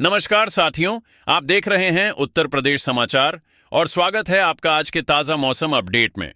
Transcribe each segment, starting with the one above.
नमस्कार साथियों, आप देख रहे हैं उत्तर प्रदेश समाचार और स्वागत है आपका आज के ताजा मौसम अपडेट में।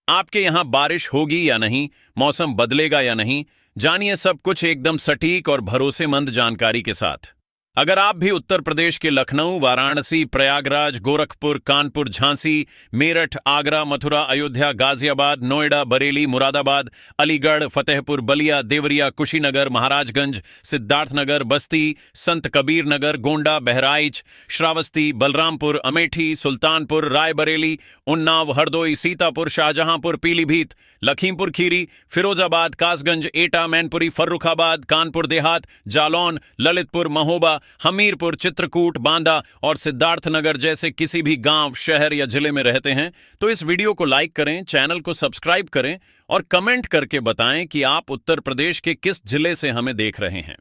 आपके यहाँ बारिश होगी या नहीं, मौसम बदलेगा या नहीं, जानिए सब कुछ एकदम सटीक और भरोसेमंद जानकारी के साथ। अगर आप भी उत्तर प्रदेश के लखनऊ, वाराणसी, प्रयागराज, गोरखपुर, कानपुर, झांसी, मेरठ, आगरा, मथुरा, अयोध्या, गाजियाबाद, नोएडा, बरेली, मुरादाबाद, अलीगढ़, फतेहपुर, बलिया, देवरिया, कुशीनगर, महाराजगंज, सिद्धार्थनगर, बस्ती, संत कबीर नगर, गोंडा, बहराइच, श्रावस्ती, बलरामपुर, अमेठी, सुल्तानपुर, रायबरेली, उन्नाव, हरदोई, सीतापुर, शाहजहांपुर, पीलीभीत, लखीमपुर खीरी, फिरोजाबाद, कासगंज, एटा, मैनपुरी, फर्रुखाबाद, कानपुर देहात, जालौन, ललितपुर, महोबा, हमीरपुर, चित्रकूट, बांदा और सिद्धार्थनगर जैसे किसी भी गांव, शहर या जिले में रहते हैं तो इस वीडियो को लाइक करें, चैनल को सब्सक्राइब करें और कमेंट करके बताएं कि आप उत्तर प्रदेश के किस जिले से हमें देख रहे हैं।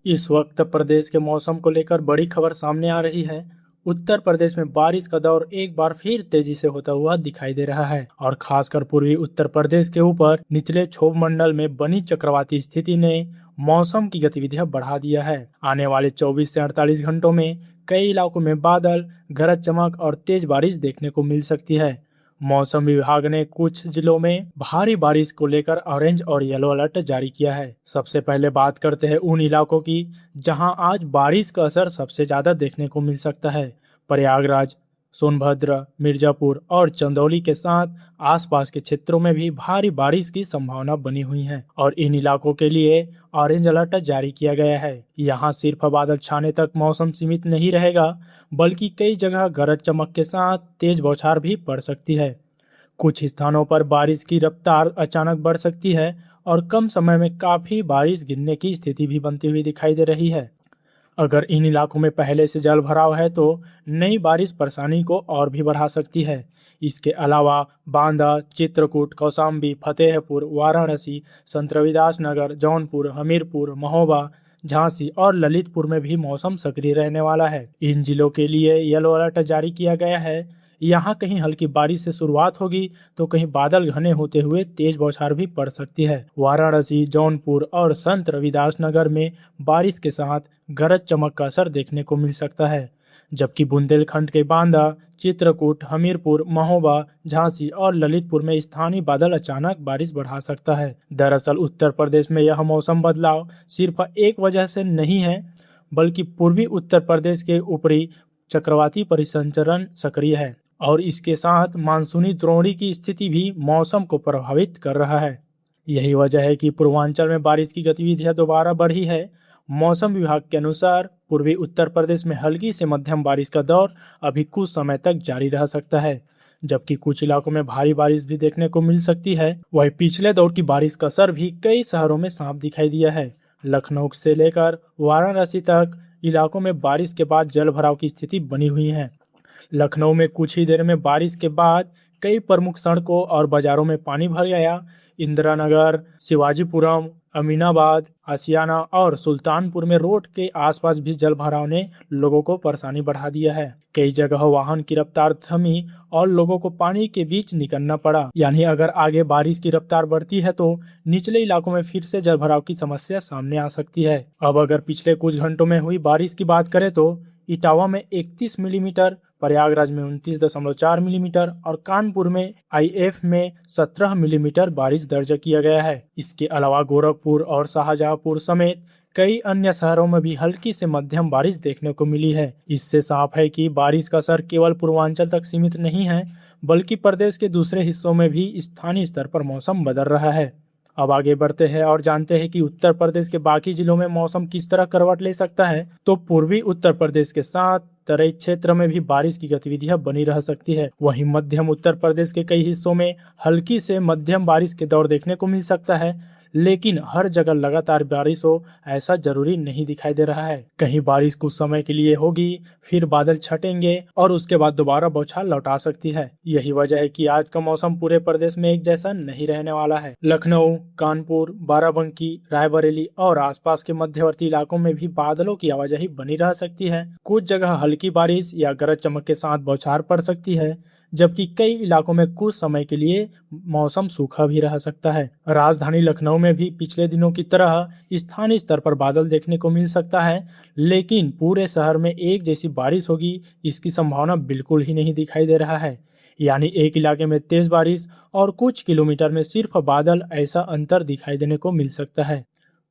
इस वक्त प्रदेश के मौसम को लेकर बड़ी खबर सामने आ रही है। उत्तर प्रदेश में बारिश का दौर एक बार फिर तेजी से होता हुआ दिखाई दे रहा है और खासकर पूर्वी उत्तर प्रदेश के ऊपर निचले क्षोभ मंडल में बनी चक्रवाती स्थिति ने मौसम की गतिविधियां बढ़ा दिया है। आने वाले 24 से 48 घंटों में कई इलाकों में बादल, गरज चमक और तेज बारिश देखने को मिल सकती है। मौसम विभाग ने कुछ जिलों में भारी बारिश को लेकर ऑरेंज और येलो अलर्ट जारी किया है। सबसे पहले बात करते हैं उन इलाकों की जहां आज बारिश का असर सबसे ज्यादा देखने को मिल सकता है। प्रयागराज, सोनभद्र, मिर्जापुर और चंदौली के साथ आसपास के क्षेत्रों में भी भारी बारिश की संभावना बनी हुई है और इन इलाकों के लिए ऑरेंज अलर्ट जारी किया गया है। यहाँ सिर्फ बादल छाने तक मौसम सीमित नहीं रहेगा, बल्कि कई जगह गरज चमक के साथ तेज बौछार भी पड़ सकती है। कुछ स्थानों पर बारिश की रफ्तार अचानक बढ़ सकती है और कम समय में काफी बारिश गिरने की स्थिति भी बनती हुई दिखाई दे रही है। अगर इन इलाकों में पहले से जल भराव है तो नई बारिश परेशानी को और भी बढ़ा सकती है। इसके अलावा बांदा, चित्रकूट, कौशाम्बी, फतेहपुर, वाराणसी, संत रविदास नगर, जौनपुर, हमीरपुर, महोबा, झांसी और ललितपुर में भी मौसम सक्रिय रहने वाला है। इन जिलों के लिए येलो अलर्ट जारी किया गया है। यहाँ कहीं हल्की बारिश से शुरुआत होगी तो कहीं बादल घने होते हुए तेज बौछार भी पड़ सकती है। वाराणसी, जौनपुर और संत रविदास नगर में बारिश के साथ गरज चमक का असर देखने को मिल सकता है, जबकि बुंदेलखंड के बांदा, चित्रकूट, हमीरपुर, महोबा, झांसी और ललितपुर में स्थानीय बादल अचानक बारिश बढ़ा सकता है। दरअसल उत्तर प्रदेश में यह मौसम बदलाव सिर्फ एक वजह से नहीं है, बल्कि पूर्वी उत्तर प्रदेश के ऊपरी चक्रवाती परिसंचरण सक्रिय है और इसके साथ मानसूनी द्रोणी की स्थिति भी मौसम को प्रभावित कर रहा है। यही वजह है कि पूर्वांचल में बारिश की गतिविधियां दोबारा बढ़ी है। मौसम विभाग के अनुसार पूर्वी उत्तर प्रदेश में हल्की से मध्यम बारिश का दौर अभी कुछ समय तक जारी रह सकता है, जबकि कुछ इलाकों में भारी बारिश भी देखने को मिल सकती है। वही पिछले दौर की बारिश का असर भी कई शहरों में साफ दिखाई दिया है। लखनऊ से लेकर वाराणसी तक इलाकों में बारिश के बाद जल भराव की स्थिति बनी हुई है। लखनऊ में कुछ ही देर में बारिश के बाद कई प्रमुख सड़कों और बाजारों में पानी भर गया। इंदिरा नगर, शिवाजीपुरम, अमीनाबाद, आसियाना और सुल्तानपुर में रोड के आसपास भी जल भराव ने लोगों को परेशानी बढ़ा दिया है। कई जगह वाहन की रफ्तार थमी और लोगों को पानी के बीच निकलना पड़ा। यानी अगर आगे बारिश की रफ्तार बढ़ती है तो निचले इलाकों में फिर से जल भराव की समस्या सामने आ सकती है। अब अगर पिछले कुछ घंटों में हुई बारिश की बात करें तो इटावा में 31 मिलीमीटर, प्रयागराज में 29.4 मिलीमीटर और कानपुर में आईएफ में 17 मिलीमीटर बारिश दर्ज किया गया है। इसके अलावा गोरखपुर और शाहजहांपुर समेत कई अन्य शहरों में भी हल्की से मध्यम बारिश देखने को मिली है। इससे साफ है कि बारिश का असर केवल पूर्वांचल तक सीमित नहीं है, बल्कि प्रदेश के दूसरे हिस्सों में भी स्थानीय स्तर पर मौसम बदल रहा है। अब आगे बढ़ते हैं और जानते हैं कि उत्तर प्रदेश के बाकी जिलों में मौसम किस तरह करवट ले सकता है। तो पूर्वी उत्तर प्रदेश के साथ तराई क्षेत्र में भी बारिश की गतिविधियां बनी रह सकती है। वहीं मध्यम उत्तर प्रदेश के कई हिस्सों में हल्की से मध्यम बारिश के दौर देखने को मिल सकता है, लेकिन हर जगह लगातार बारिश हो ऐसा जरूरी नहीं दिखाई दे रहा है। कहीं बारिश कुछ समय के लिए होगी, फिर बादल छटेंगे और उसके बाद दोबारा बौछार लौटा सकती है। यही वजह है कि आज का मौसम पूरे प्रदेश में एक जैसा नहीं रहने वाला है। लखनऊ, कानपुर, बाराबंकी, रायबरेली और आसपास के मध्यवर्ती इलाकों में भी बादलों की आवाजाही बनी रह सकती है। कुछ जगह हल्की बारिश या गरज चमक के साथ बौछार पड़ सकती है, जबकि कई इलाकों में कुछ समय के लिए मौसम सूखा भी रह सकता है। राजधानी लखनऊ में भी पिछले दिनों की तरह स्थानीय स्तर पर बादल देखने को मिल सकता है, लेकिन पूरे शहर में एक जैसी बारिश होगी इसकी संभावना बिल्कुल ही नहीं दिखाई दे रहा है। यानी एक इलाके में तेज बारिश और कुछ किलोमीटर में सिर्फ बादल, ऐसा अंतर दिखाई देने को मिल सकता है।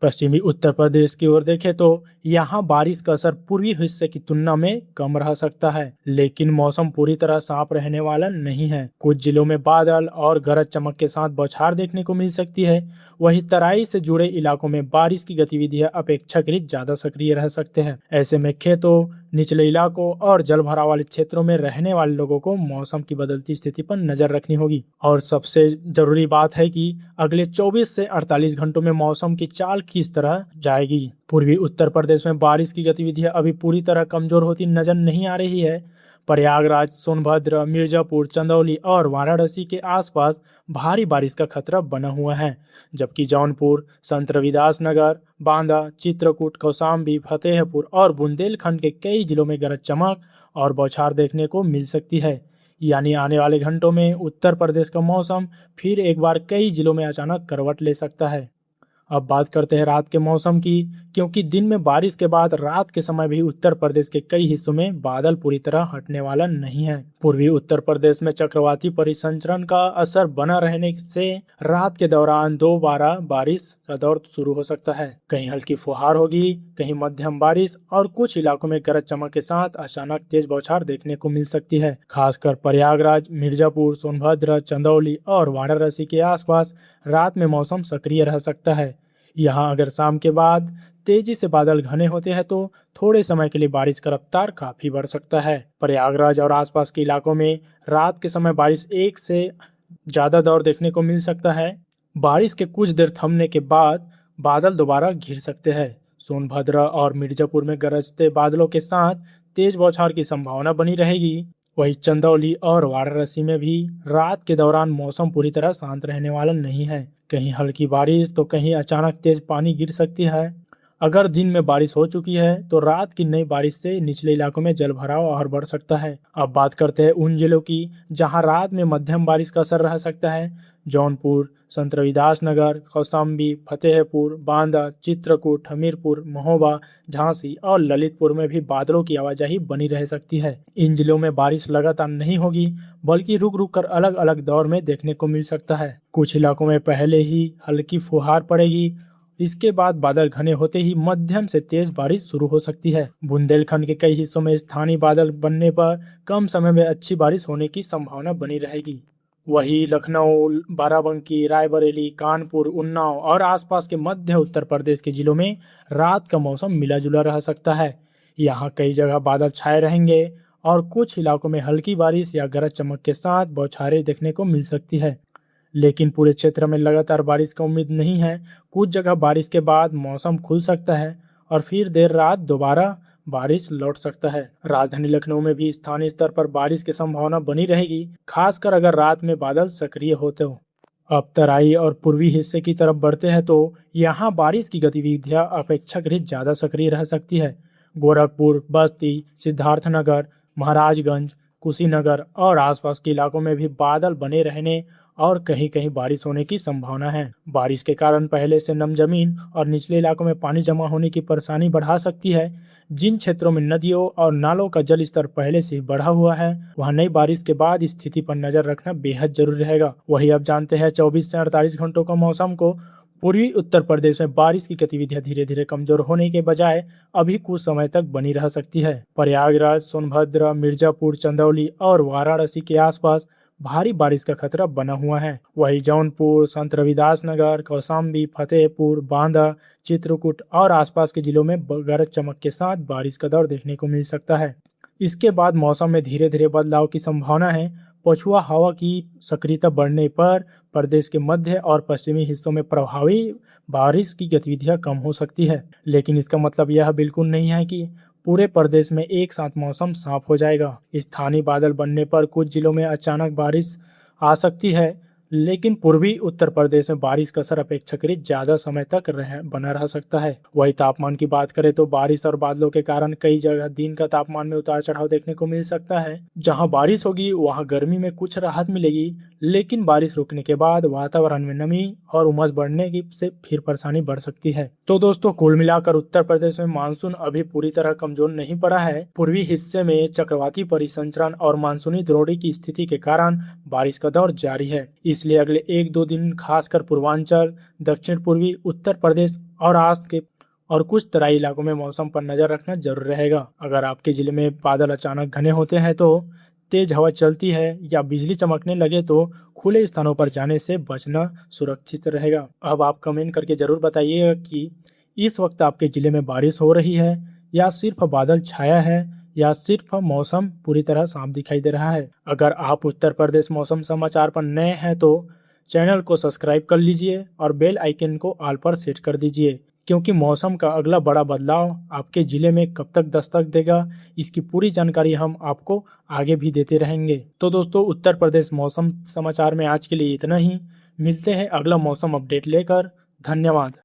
पश्चिमी उत्तर प्रदेश की ओर देखें तो यहाँ बारिश का असर पूर्वी हिस्से की तुलना में कम रह सकता है, लेकिन मौसम पूरी तरह साफ रहने वाला नहीं है। कुछ जिलों में बादल और गरज चमक के साथ बौछार देखने को मिल सकती है। वहीं तराई से जुड़े इलाकों में बारिश की गतिविधियां अपेक्षाकृत ज्यादा सक्रिय रह सकते हैं। ऐसे में खेतों, निचले इलाकों और जल भराव वाले क्षेत्रों में रहने वाले लोगों को मौसम की बदलती स्थिति पर नजर रखनी होगी। और सबसे जरूरी बात है कि अगले 24 से 48 घंटों में मौसम की चाल किस तरह जाएगी। पूर्वी उत्तर प्रदेश में बारिश की गतिविधियां अभी पूरी तरह कमजोर होती नजर नहीं आ रही है। प्रयागराज, सोनभद्र, मिर्जापुर, चंदौली और वाराणसी के आसपास भारी बारिश का खतरा बना हुआ है, जबकि जौनपुर, संत रविदास नगर, बांदा, चित्रकूट, कौशाम्बी, फतेहपुर और बुंदेलखंड के कई जिलों में गरज चमक और बौछार देखने को मिल सकती है। यानी आने वाले घंटों में उत्तर प्रदेश का मौसम फिर एक बार कई जिलों में अचानक करवट ले सकता है। अब बात करते हैं रात के मौसम की, क्योंकि दिन में बारिश के बाद रात के समय भी उत्तर प्रदेश के कई हिस्सों में बादल पूरी तरह हटने वाला नहीं है। पूर्वी उत्तर प्रदेश में चक्रवाती परिसंचरण का असर बना रहने से रात के दौरान दोबारा बारिश का दौर शुरू हो सकता है। कहीं हल्की फुहार होगी, कहीं मध्यम बारिश और कुछ इलाकों में गरज चमक के साथ अचानक तेज बौछार देखने को मिल सकती है। खासकर प्रयागराज, मिर्जापुर, सोनभद्र, चंदौली और वाराणसी के आसपास रात में मौसम सक्रिय रह सकता है। यहाँ अगर शाम के बाद तेजी से बादल घने होते हैं तो थोड़े समय के लिए बारिश का रफ्तार काफी बढ़ सकता है। प्रयागराज और आसपास के इलाकों में रात के समय बारिश एक से ज्यादा दौर देखने को मिल सकता है। बारिश के कुछ देर थमने के बाद बादल दोबारा घिर सकते हैं। सोनभद्र और मिर्जापुर में गरजते बादलों के साथ तेज बौछार की संभावना बनी रहेगी। वहीं चंदौली और वाराणसी में भी रात के दौरान मौसम पूरी तरह शांत रहने वाला नहीं है। कहीं हल्की बारिश तो कहीं अचानक तेज पानी गिर सकती है। अगर दिन में बारिश हो चुकी है तो रात की नई बारिश से निचले इलाकों में जल भराव और बढ़ सकता है। अब बात करते हैं उन जिलों की जहां रात में मध्यम बारिश का असर रह सकता है। जौनपुर, संत रविदास नगर, कौशाम्बी, फतेहपुर, बांदा, चित्रकूट, हमीरपुर, महोबा, झांसी और ललितपुर में भी बादलों की आवाजाही बनी रह सकती है। इन जिलों में बारिश लगातार नहीं होगी, बल्कि रुक रुक कर अलग अलग दौर में देखने को मिल सकता है। कुछ इलाकों में पहले ही हल्की फुहार पड़ेगी, इसके बाद बादल घने होते ही मध्यम से तेज बारिश शुरू हो सकती है। बुंदेलखंड के कई हिस्सों में स्थानीय बादल बनने पर कम समय में अच्छी बारिश होने की संभावना बनी रहेगी। वहीं लखनऊ, बाराबंकी, रायबरेली, कानपुर, उन्नाव और आसपास के मध्य उत्तर प्रदेश के जिलों में रात का मौसम मिला जुला रह सकता है। यहाँ कई जगह बादल छाए रहेंगे और कुछ इलाकों में हल्की बारिश या गरज चमक के साथ बौछारें देखने को मिल सकती है, लेकिन पूरे क्षेत्र में लगातार बारिश का उम्मीद नहीं है। कुछ जगह बारिश के बाद मौसम खुल सकता है और फिर देर रात दोबारा बारिश लौट सकता है। राजधानी लखनऊ में भी स्थानीय स्तर पर बारिश की संभावना बनी रहेगी, खासकर अगर रात में बादल सक्रिय होते हो। अब तराई और पूर्वी हिस्से की तरफ बढ़ते हैं तो यहाँ बारिश की गतिविधियां अपेक्षाकृत ज्यादा सक्रिय रह सकती है। गोरखपुर, बस्ती, सिद्धार्थनगर, महाराजगंज, कुशीनगर और आसपास के इलाकों में भी बादल बने रहने और कहीं कहीं बारिश होने की संभावना है। बारिश के कारण पहले से नम जमीन और निचले इलाकों में पानी जमा होने की परेशानी बढ़ा सकती है। जिन क्षेत्रों में नदियों और नालों का जल स्तर पहले से ही बढ़ा हुआ है, वहां नई बारिश के बाद स्थिति पर नजर रखना बेहद जरूरी रहेगा। वही अब जानते हैं 24 से 48 घंटों का मौसम को। पूर्वी उत्तर प्रदेश में बारिश की गतिविधियां धीरे धीरे कमजोर होने के बजाय अभी कुछ समय तक बनी रह सकती है। प्रयागराज, सोनभद्र, मिर्जापुर, चंदौली और वाराणसी के आसपास भारी बारिश का खतरा बना हुआ है। वहीं जौनपुर, संत रविदास नगर, कौशाम्बी, फतेहपुर, बांदा, चित्रकूट और आसपास के जिलों में गरज चमक के साथ बारिश का दौर देखने को मिल सकता है। इसके बाद मौसम में धीरे धीरे बदलाव की संभावना है। पछुआ हवा की सक्रियता बढ़ने पर प्रदेश के मध्य और पश्चिमी हिस्सों में प्रभावी बारिश की गतिविधियां कम हो सकती है, लेकिन इसका मतलब यह बिल्कुल नहीं है कि पूरे प्रदेश में एक साथ मौसम साफ हो जाएगा। स्थानीय बादल बनने पर कुछ जिलों में अचानक बारिश आ सकती है, लेकिन पूर्वी उत्तर प्रदेश में बारिश का असर अपेक्षाकृत ज्यादा समय तक बना रह सकता है। वही तापमान की बात करें तो बारिश और बादलों के कारण कई जगह दिन का तापमान में उतार चढ़ाव देखने को मिल सकता है। जहां बारिश होगी वहां गर्मी में कुछ राहत मिलेगी, लेकिन बारिश रुकने के बाद वातावरण में नमी और उमस बढ़ने की से फिर परेशानी बढ़ सकती है। तो दोस्तों, कुल मिलाकर उत्तर प्रदेश में मानसून अभी पूरी तरह कमजोर नहीं पड़ा है। पूर्वी हिस्से में चक्रवाती परिसंचरण और मानसूनी द्रोणी की स्थिति के कारण बारिश का दौर जारी है। इसलिए अगले 1-2 दिन खासकर पूर्वांचल, दक्षिण पूर्वी उत्तर प्रदेश और आस के और कुछ तराई इलाकों में मौसम पर नजर रखना जरूर रहेगा। अगर आपके जिले में बादल अचानक घने होते हैं, तो तेज हवा चलती है या बिजली चमकने लगे तो खुले स्थानों पर जाने से बचना सुरक्षित रहेगा। अब आप कमेंट करके जरूर बताइएगा कि इस वक्त आपके जिले में बारिश हो रही है या सिर्फ बादल छाया है या सिर्फ मौसम पूरी तरह साफ दिखाई दे रहा है। अगर आप उत्तर प्रदेश मौसम समाचार पर नए हैं तो चैनल को सब्सक्राइब कर लीजिए और बेल आइकन को ऑल पर सेट कर दीजिए, क्योंकि मौसम का अगला बड़ा बदलाव आपके जिले में कब तक दस्तक देगा, इसकी पूरी जानकारी हम आपको आगे भी देते रहेंगे। तो दोस्तों, उत्तर प्रदेश मौसम समाचार में आज के लिए इतना ही। मिलते हैं अगला मौसम अपडेट लेकर। धन्यवाद।